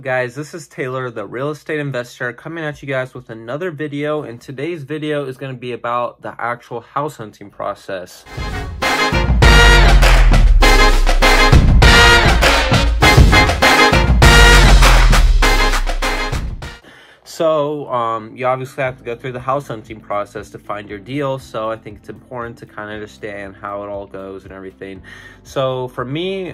Guys, this is Taylor, the real estate investor, coming at you guys with another video, and today's video is going to be about the actual house hunting process. So, you obviously have to go through the house hunting process to find your deal, so I think it's important to kind of understand how it all goes and everything. So, for me,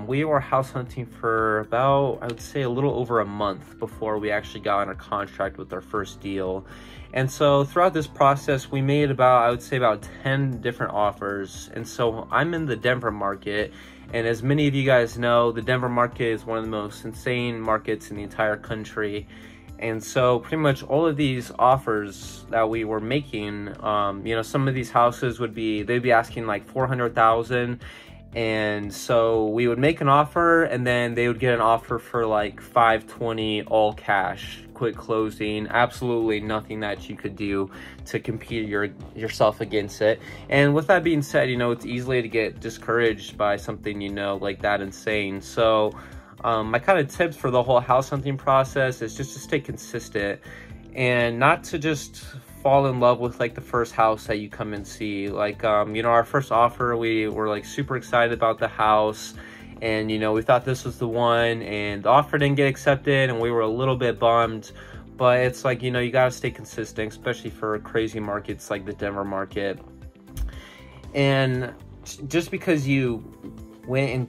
we were house hunting for about, I would say, a little over a month before we actually got under contract with our first deal. And so, throughout this process, we made about, I would say, about 10 different offers. And so, I'm in the Denver market, and as many of you guys know, the Denver market is one of the most insane markets in the entire country. And so pretty much all of these offers that we were making, you know, some of these houses they'd be asking like 400,000. And so we would make an offer and then they would get an offer for like 520 all cash, quick closing, absolutely nothing that you could do to compete yourself against it. And with that being said, you know, it's easily to get discouraged by something, you know, like that insane. So my kind of tips for the whole house hunting process is just to stay consistent and not to just fall in love with like the first house that you come and see. Like, you know, our first offer, we were like super excited about the house and, you know, we thought this was the one, and the offer didn't get accepted and we were a little bit bummed. But it's like, you know, you got to stay consistent, especially for crazy markets like the Denver market. And just because you went and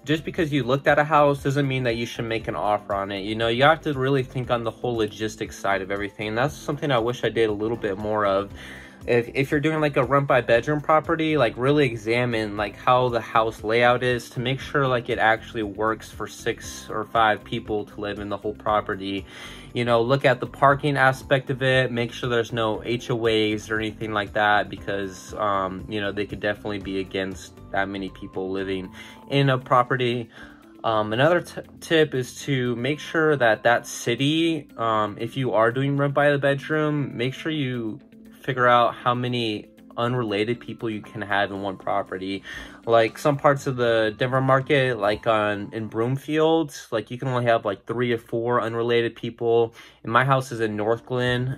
just because you looked at a house doesn't mean that you should make an offer on it. You know, you have to really think on the whole logistics side of everything. And that's something I wish I did a little bit more of. If you're doing like a rent by bedroom property, like really examine like how the house layout is to make sure like it actually works for 6 or 5 people to live in the whole property. You know, look at the parking aspect of it, make sure there's no HOAs or anything like that, because you know, they could definitely be against that many people living in a property. Another tip is to make sure that city, if you are doing rent by the bedroom, make sure you figure out how many unrelated people you can have in one property. Like some parts of the Denver market, like in Broomfield, like you can only have like 3 or 4 unrelated people. And my house is in North Glen,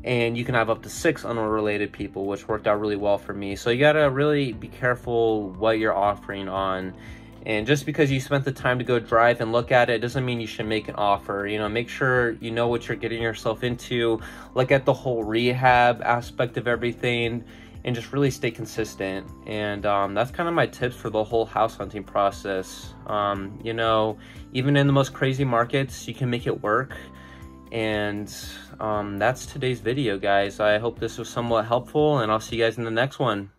and you can have up to 6 unrelated people, which worked out really well for me. So you gotta really be careful what you're offering on. And just because you spent the time to go drive and look at it doesn't mean you should make an offer. You know, make sure you know what you're getting yourself into. Look at the whole rehab aspect of everything and just really stay consistent. And that's kind of my tips for the whole house hunting process. You know, even in the most crazy markets, you can make it work. And that's today's video, guys. I hope this was somewhat helpful, and I'll see you guys in the next one.